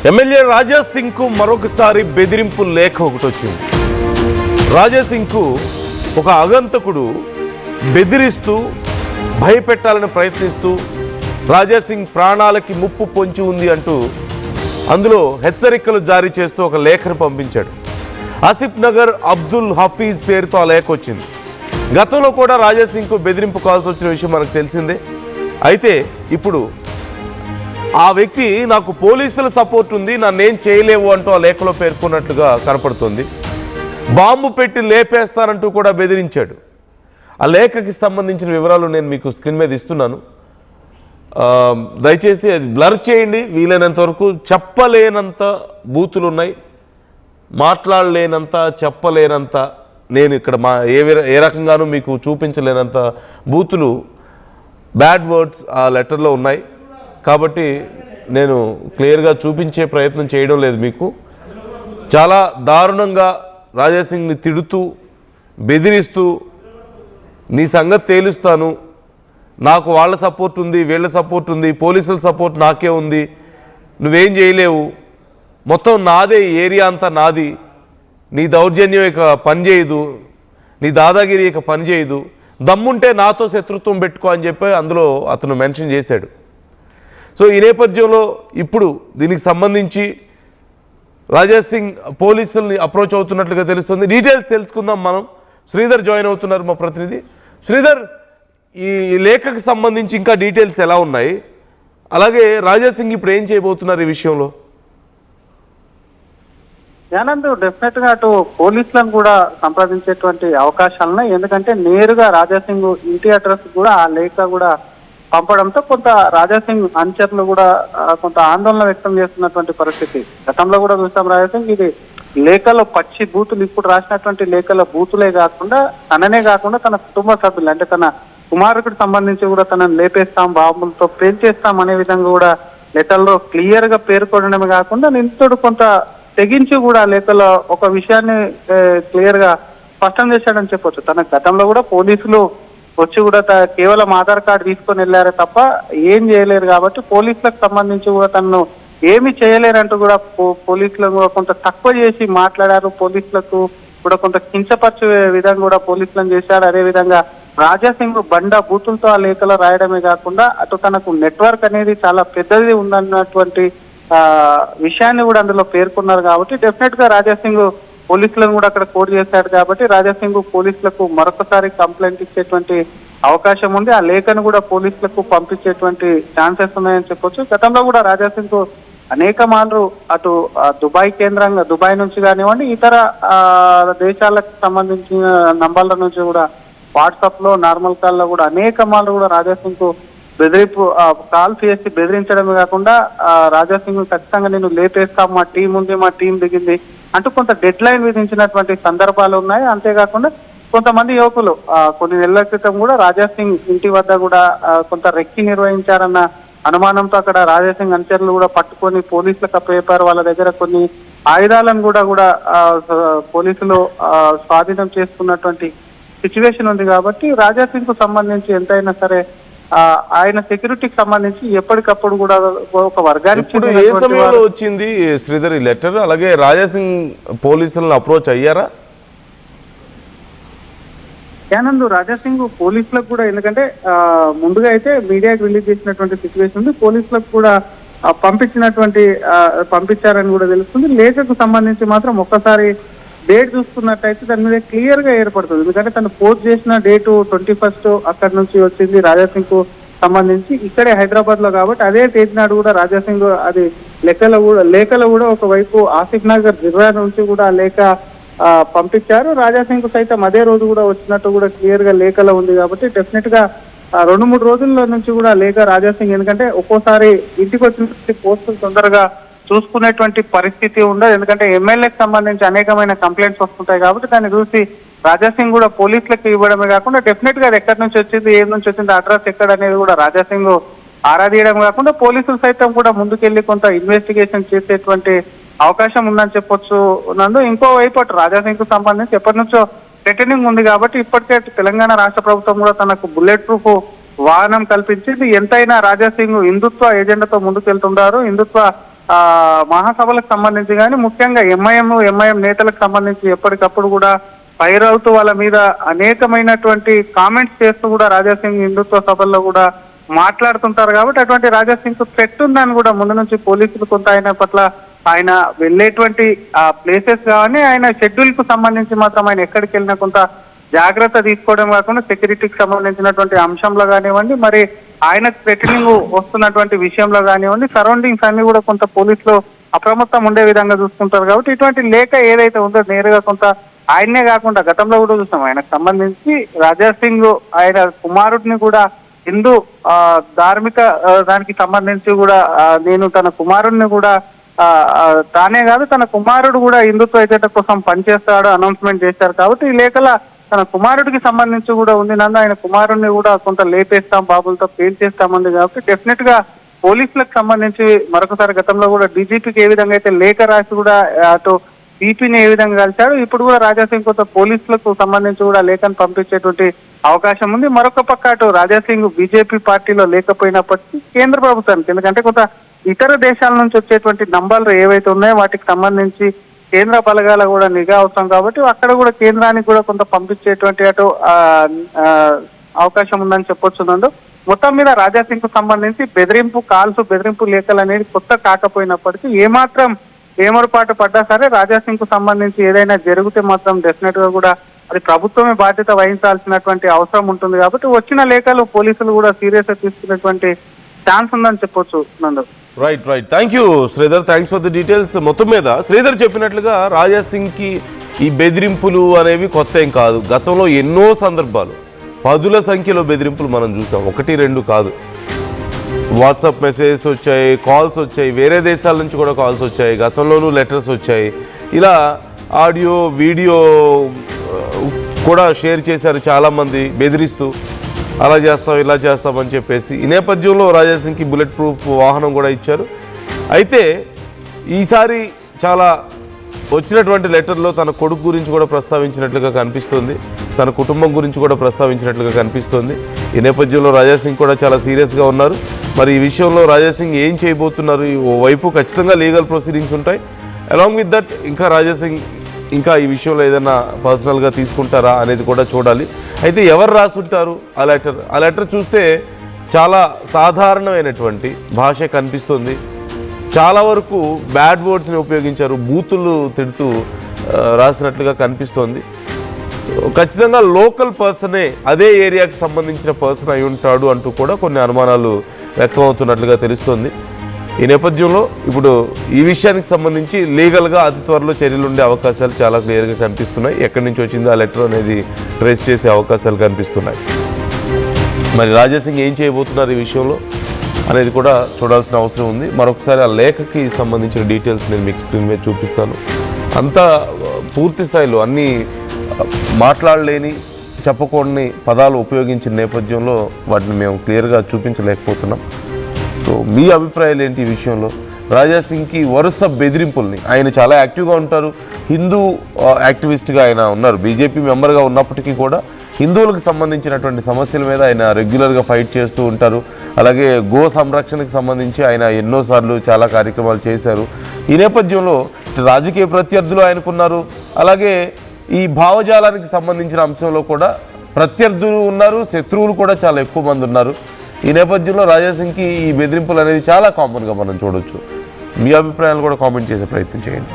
MLA Raja Singh కు మరొకసారి బెదిరింపు లేఖ ఒకటి వచ్చింది. రాజా సింగ్ కు ఒక ఆగంతకుడు బెదిరిస్తూ భయపెట్టాలని ప్రయత్నిస్తూ రాజా సింగ్ ప్రాణాలకి ముప్పు పొంచి ఉంది అంటూ అందులో హెచ్చరికలు జారీ చేస్తూ ఒక లేఖను పంపించాడు. ఆసిఫ్ నగర్ అబ్దుల్ హఫీజ్ పేరుతో ఆ లేఖ వచ్చింది. గతంలో కూడా రాజా సింగ్ కు బెదిరింపు కాల్స్ వచ్చిన విషయం మనకు తెలిసిందే. అయితే ఇప్పుడు ఆ వ్యక్తి నాకు పోలీసుల సపోర్ట్ ఉంది, నన్నేం చేయలేవు అంటూ ఆ లేఖలో పేర్కొన్నట్లుగా కనపడుతుంది. బాంబు పెట్టి లేపేస్తానంటూ కూడా బెదిరించాడు. ఆ లేఖకి సంబంధించిన వివరాలు నేను మీకు స్క్రీన్ మీద ఇస్తున్నాను. దయచేసి అది బ్లర్ చేయండి వీలైనంత వరకు. చెప్పలేనంత బూతులు ఉన్నాయి, మాట్లాడలేనంత, చెప్పలేనంత, నేను ఇక్కడ ఏ రకంగానూ మీకు చూపించలేనంత బూతులు, బ్యాడ్ వర్డ్స్ ఆ లెటర్లో ఉన్నాయి. కాబట్టి నేను క్లియర్గా చూపించే ప్రయత్నం చేయడం లేదు మీకు. చాలా దారుణంగా రాజా సింగ్ని తిడుతూ బెదిరిస్తూ నీ సంగతి తేలుస్తాను, నాకు వాళ్ళ సపోర్ట్ ఉంది, వీళ్ళ సపోర్ట్ ఉంది, పోలీసుల సపోర్ట్ నాకే ఉంది, నువ్వేం చేయలేవు, మొత్తం నాదే, ఏరియా అంతా నాది, నీ దౌర్జన్యం ఇక పనిచేయదు, నీ దాదాగిరి ఇక పనిచేయదు, దమ్ముంటే నాతో శత్రుత్వం పెట్టుకో అని చెప్పి అందులో అతను మెన్షన్ చేశాడు. సో ఈ నేపథ్యంలో ఇప్పుడు దీనికి సంబంధించి రాజా సింగ్ పోలీసుల్ని అప్రోచ్ అవుతున్నట్లుగా తెలుస్తుంది. డీటెయిల్స్ తెలుసుకుందాం మనం. శ్రీధర్ జాయిన్ అవుతున్నారు, మా ప్రతినిధి. శ్రీధర్, ఈ లేఖకు సంబంధించి ఇంకా డీటెయిల్స్ ఎలా ఉన్నాయి, అలాగే రాజా సింగ్ ఇప్పుడు ఏం చేయబోతున్నారు ఈ విషయంలో? ఆనంద్, డెఫినెట్ గా అటు పోలీసులను కూడా సంప్రదించేటువంటి అవకాశాలున్నాయి. ఎందుకంటే నేరుగా రాజా సింగ్ ఇంటి అడ్రస్ కూడా ఆ లేఖ కూడా పంపడంతో కొంత రాజా సింగ్ అనుచరులు కూడా కొంత ఆందోళన వ్యక్తం చేస్తున్నటువంటి పరిస్థితి. గతంలో కూడా చూస్తాం రాజా సింగ్ ఇది లేఖలో పచ్చి బూతులు, ఇప్పుడు రాసినటువంటి లేఖల బూతులే కాకుండా తననే కాకుండా తన కుటుంబ సభ్యులు అంటే తన కుమారుడికి సంబంధించి కూడా తనను లేపేస్తాం, బాంబులతో పేల్చేస్తాం అనే విధంగా కూడా లెటర్లో క్లియర్ గా పేర్కొనడమే కాకుండా నిందితుడు కొంత తెగించి కూడా లేఖలో ఒక విషయాన్ని క్లియర్ గా స్పష్టం చేశాడని చెప్పొచ్చు. తన గతంలో కూడా పోలీసులు వచ్చి కూడా కేవలం ఆధార్ కార్డు తీసుకొని వెళ్ళారే తప్ప ఏం చేయలేరు కాబట్టి పోలీసులకు సంబంధించి కూడా తనను ఏమి చేయలేరంటూ కూడా పోలీసులను కూడా కొంత తక్కువ చేసి మాట్లాడారు. పోలీసులకు కూడా కొంత కించపరిచే విధంగా కూడా పోలీసులను చేశారు. అదేవిధంగా రాజా సింగ్ బండ బూతులతో ఆ లేఖలో రాయడమే కాకుండా అటు తనకు నెట్వర్క్ అనేది చాలా పెద్దది ఉందన్నటువంటి విషయాన్ని కూడా అందులో పేర్కొన్నారు. కాబట్టి డెఫినెట్ గా రాజా సింగ్ పోలీసులను కూడా అక్కడ కోడ్ చేశాడు. కాబట్టి రాజా సింగ్ పోలీసులకు మరొకసారి కంప్లైంట్ ఇచ్చేటువంటి అవకాశం ఉంది. ఆ లేఖను కూడా పోలీసులకు పంపించేటువంటి ఛాన్సెస్ ఉన్నాయని చెప్పొచ్చు. గతంలో కూడా రాజా సింగ్ అనేక మార్లు అటు దుబాయ్ కేంద్రంగా, దుబాయ్ నుంచి కానివ్వండి, ఇతర దేశాలకు సంబంధించిన నంబర్ల నుంచి కూడా వాట్సాప్ లో నార్మల్ కాల్లో కూడా అనేక మార్లు కూడా రాజా సింగ్ బెదిరింపు కాల్ చేసి బెదిరించడమే కాకుండా రాజా సింగ్ ఖచ్చితంగా నేను లేపేస్తాం, మా టీం ఉంది, మా టీం దిగింది అంటూ కొంత డెడ్ లైన్ విధించినటువంటి సందర్భాలు ఉన్నాయి. అంతేకాకుండా కొంతమంది యువకులు కొన్ని నెలల క్రితం కూడా రాజా సింగ్ ఇంటి వద్ద కూడా కొంత రెక్కి నిర్వహించారన్న అనుమానంతో అక్కడ రాజా సింగ్ అనుచరులు కూడా పట్టుకొని పోలీసులకు అప్పచెప్పారు. వాళ్ళ దగ్గర కొన్ని ఆయుధాలను కూడా పోలీసులు స్వాధీనం చేసుకున్నటువంటి సిచ్యువేషన్ ఉంది. కాబట్టి రాజా సింగ్ కు సంబంధించి ఎంతైనా సరే ఆయన సెక్యూరిటీకి సంబంధించి ఎప్పటికప్పుడు కూడా ఒక వర్గానికి ఏ సమయంలో వచ్చింది శ్రీధర్ ఈ లెటర్? అలాగే రాజా సింగ్ పోలీసులను అప్రోచ్ అయ్యారా? ఆనంద్, రాజా సింగ్ పోలీసులకు కూడా, ఎందుకంటే ముందుగా అయితే మీడియాకి రిలీజ్ చేసినటువంటి సిచ్యువేషన్ ఉంది, పోలీసులకు కూడా పంపించారని కూడా తెలుస్తుంది. లేఖకు సంబంధించి మాత్రం ఒక్కసారి డేట్ చూసుకున్నట్టయితే దాని మీద క్లియర్ గా ఏర్పడుతుంది. ఎందుకంటే తను పోస్ట్ చేసిన డేటు 21 అక్కడి నుంచి వచ్చింది రాజా సింగ్ కు సంబంధించి, ఇక్కడే హైదరాబాద్ లో కాబట్టి అదే తేదీ నాడు కూడా రాజా సింగ్ అది లేఖలో కూడా ఒకవైపు ఆసిఫ్ నగర్ జిల్లా నుంచి కూడా లేఖ పంపించారు. రాజా సింగ్ సైతం అదే రోజు కూడా వచ్చినట్టు కూడా క్లియర్ గా లేఖలో ఉంది. కాబట్టి డెఫినెట్ గా 2-3 రోజుల నుంచి కూడా లేఖ రాజా సింగ్, ఎందుకంటే ఒక్కోసారి ఇంటికి వచ్చిన పోస్టులు తొందరగా చూసుకునేటువంటి పరిస్థితి ఉండదు. ఎందుకంటే ఎమ్మెల్యేకి సంబంధించి అనేకమైన కంప్లైంట్స్ వస్తుంటాయి. కాబట్టి దాన్ని చూసి రాజా సింగ్ కూడా పోలీసులకు ఇవ్వడమే కాకుండా డెఫినెట్ గా అది ఎక్కడి నుంచి వచ్చింది, ఏం నుంచి వచ్చింది, అడ్రస్ ఎక్కడ అనేది కూడా రాజా సింగ్ ఆరాధీయడం కాకుండా పోలీసులు సైతం కూడా ముందుకెళ్లి కొంత ఇన్వెస్టిగేషన్ చేసేటువంటి అవకాశం ఉందని చెప్పొచ్చు. నందు ఇంకోవైపు అటు రాజా సింగ్ కు సంబంధించి ఎప్పటి నుంచో థ్రెటనింగ్ ఉంది. కాబట్టి ఇప్పటికే తెలంగాణ రాష్ట్ర ప్రభుత్వం కూడా తనకు బుల్లెట్ ప్రూఫ్ వాహనం కల్పించింది. ఎంతైనా రాజా సింగ్ హిందుత్వ ఎజెండాతో ముందుకెళ్తుంటారు. హిందుత్వ మహాసభలకు సంబంధించి కానీ ముఖ్యంగా ఎంఐఎం నేతలకు సంబంధించి ఎప్పటికప్పుడు కూడా ఫైర్ అవుతూ వాళ్ళ మీద అనేకమైనటువంటి కామెంట్స్ చేస్తూ కూడా రాజాసింగ్ హిందుత్వ సభల్లో కూడా మాట్లాడుతుంటారు. కాబట్టి అటువంటి రాజాసింగ్ కు థ్రెట్ ఉందని కూడా ముందు నుంచి పోలీసులు కొంత ఆయన పట్ల ఆయన వెళ్ళేటువంటి ప్లేసెస్ కానీ ఆయన షెడ్యూల్ కు సంబంధించి మాత్రం ఆయన ఎక్కడికి వెళ్ళినా కొంత జాగ్రత్త తీసుకోవడం కాకుండా సెక్యూరిటీకి సంబంధించినటువంటి అంశంలో కానివ్వండి, మరి ఆయన థ్రెటనింగ్ వస్తున్నటువంటి విషయంలో కానివ్వండి, సరౌండింగ్స్ అన్ని కూడా కొంత పోలీసులు అప్రమత్తం ఉండే విధంగా చూసుకుంటారు. కాబట్టి ఇటువంటి లేఖ ఏదైతే ఉందో నేరుగా కొంత ఆయన్నే కాకుండా గతంలో కూడా చూస్తాం ఆయనకు సంబంధించి రాజాసింగ్ ఆయన కుమారుడిని కూడా హిందూ ధార్మిక దానికి సంబంధించి కూడా నేను తన కుమారుడిని కూడా తానే కాదు తన కుమారుడు కూడా హిందుత్వ ఐక్యత కోసం పనిచేస్తాడు అనౌన్స్మెంట్ చేశారు. కాబట్టి ఈ లేఖల తన కుమారుడికి సంబంధించి కూడా ఉంది. నన్ను ఆయన కుమారుడిని కూడా కొంత లేపేస్తాం, బాబులతో పేల్చేస్తామంది. కాబట్టి డెఫినెట్ గా పోలీసులకు సంబంధించి మరొకసారి గతంలో కూడా డీజీపీకి ఏ విధంగా అయితే లేఖ రాసి కూడా అటు పీపీని ఏ విధంగా కలిశాడు, ఇప్పుడు కూడా రాజాసింగ్ కొంత పోలీసులకు సంబంధించి కూడా లేఖను పంపించేటువంటి అవకాశం ఉంది. మరొక పక్క అటు రాజాసింగ్ బీజేపీ పార్టీలో లేకపోయినప్పటికీ కేంద్ర ప్రభుత్వానికి, ఎందుకంటే కొంత ఇతర దేశాల నుంచి వచ్చేటువంటి నంబర్లు ఏవైతే ఉన్నాయో వాటికి సంబంధించి కేంద్ర బలగాల కూడా నిఘా అవసరం. కాబట్టి అక్కడ కూడా కేంద్రానికి కూడా కొంత పంపించేటువంటి అటు అవకాశం ఉందని చెప్పొచ్చు. మొత్తం మీద రాజాసింగ్ కు సంబంధించి బెదిరింపు లేఖలు అనేది కొత్త కాకపోయినప్పటికీ ఏమాత్రం ఏమరపాటు పడ్డా సరే రాజాసింగ్ కు సంబంధించి ఏదైనా జరిగితే మాత్రం డెఫినెట్ గా కూడా అది ప్రభుత్వమే బాధ్యత వహించాల్సినటువంటి అవసరం ఉంటుంది. కాబట్టి వచ్చిన లేఖలు పోలీసులు కూడా సీరియస్ గా తీసుకునేటువంటి ఛాన్స్ ఉందని చెప్పొచ్చు. నందు right. Thank you Sridhar, thanks for the details. మొత్తం మీద శ్రీధర్ చెప్పినట్లుగా రాజాసింగ్కి ఈ బెదిరింపులు అనేవి కొత్త ఏం కాదు. గతంలో ఎన్నో సందర్భాలు పదుల సంఖ్యలో బెదిరింపులు మనం చూసాం, 1-2 కాదు. వాట్సాప్ మెసేజెస్ వచ్చాయి, కాల్స్ వచ్చాయి, వేరే దేశాల నుంచి కూడా కాల్స్ వచ్చాయి, గతంలోనూ లెటర్స్ వచ్చాయి. ఇలా ఆడియో వీడియో కూడా షేర్ చేశారు చాలామంది బెదిరిస్తూ, అలా చేస్తాం ఇలా చేస్తామని చెప్పేసి. ఈ నేపథ్యంలో రాజాసింగ్కి బుల్లెట్ ప్రూఫ్ వాహనం కూడా ఇచ్చారు. అయితే ఈసారి చాలా వచ్చినటువంటి లెటర్లో తన కొడుకు గురించి కూడా ప్రస్తావించినట్లుగా కనిపిస్తుంది, తన కుటుంబం గురించి కూడా ప్రస్తావించినట్లుగా కనిపిస్తుంది. ఈ నేపథ్యంలో రాజాసింగ్ కూడా చాలా సీరియస్గా ఉన్నారు. మరి ఈ విషయంలో రాజాసింగ్ ఏం చేయబోతున్నారు? ఓవైపు ఖచ్చితంగా లీగల్ ప్రొసీడింగ్స్ ఉంటాయి. అలాంగ్ విత్ దట్ రాజాసింగ్ ఇంకా ఈ విషయంలో ఏదైనా పర్సనల్గా తీసుకుంటారా అనేది కూడా చూడాలి. అయితే ఎవరు రాసుంటారు ఆ లెటర్ చూస్తే చాలా సాధారణమైనటువంటి భాష కనిపిస్తుంది. చాలా వరకు బ్యాడ్ వర్డ్స్ని ఉపయోగించారు, బూతులు తిడుతూ రాసినట్లుగా కనిపిస్తోంది. ఖచ్చితంగా లోకల్ పర్సనే, అదే ఏరియాకి సంబంధించిన పర్సన్ అయి ఉంటాడు అంటూ కూడా కొన్ని అనుమానాలు వ్యక్తమవుతున్నట్లుగా తెలుస్తోంది. ఈ నేపథ్యంలో ఇప్పుడు ఈ విషయానికి సంబంధించి లీగల్గా అతి త్వరలో చర్యలు ఉండే అవకాశాలు చాలా క్లియర్గా కనిపిస్తున్నాయి. ఎక్కడి నుంచి వచ్చిందో ఆ లెటర్ అనేది ట్రేస్ చేసే అవకాశాలు కనిపిస్తున్నాయి. మరి రాజాసింగ్ ఏం చేయబోతున్నారు ఈ విషయంలో అనేది కూడా చూడాల్సిన అవసరం ఉంది. మరొకసారి ఆ లేఖకి సంబంధించిన డీటెయిల్స్ నేను మీకు స్క్రీన్ మీద చూపిస్తాను. అంతా పూర్తి స్థాయిలో అన్నీ మాట్లాడలేని చెప్పకూడని పదాలు ఉపయోగించిన నేపథ్యంలో వాటిని మేము క్లియర్గా చూపించలేకపోతున్నాం. సో మీ అభిప్రాయాలు ఏంటి ఈ విషయంలో? రాజాసింగ్కి వరుస బెదిరింపుల్ని, ఆయన చాలా యాక్టివ్గా ఉంటారు, హిందూ యాక్టివిస్ట్గా ఆయన ఉన్నారు, బీజేపీ మెంబర్గా ఉన్నప్పటికీ కూడా హిందువులకు సంబంధించినటువంటి సమస్యల మీద ఆయన రెగ్యులర్గా ఫైట్ చేస్తూ ఉంటారు. అలాగే గో సంరక్షణకు సంబంధించి ఆయన ఎన్నోసార్లు చాలా కార్యక్రమాలు చేశారు. ఈ నేపథ్యంలో రాజకీయ ప్రత్యర్థులు ఆయనకున్నారు, అలాగే ఈ భావజాలానికి సంబంధించిన అంశంలో కూడా ప్రత్యర్థులు ఉన్నారు, శత్రువులు కూడా చాలా ఎక్కువ మంది ఉన్నారు. ఈ నేపథ్యంలో రాజాసింగ్కి ఈ బెదిరింపులు అనేది చాలా కామన్గా మనం చూడొచ్చు. మీ అభిప్రాయాలు కూడా కామెంట్ చేసే ప్రయత్నం చేయండి.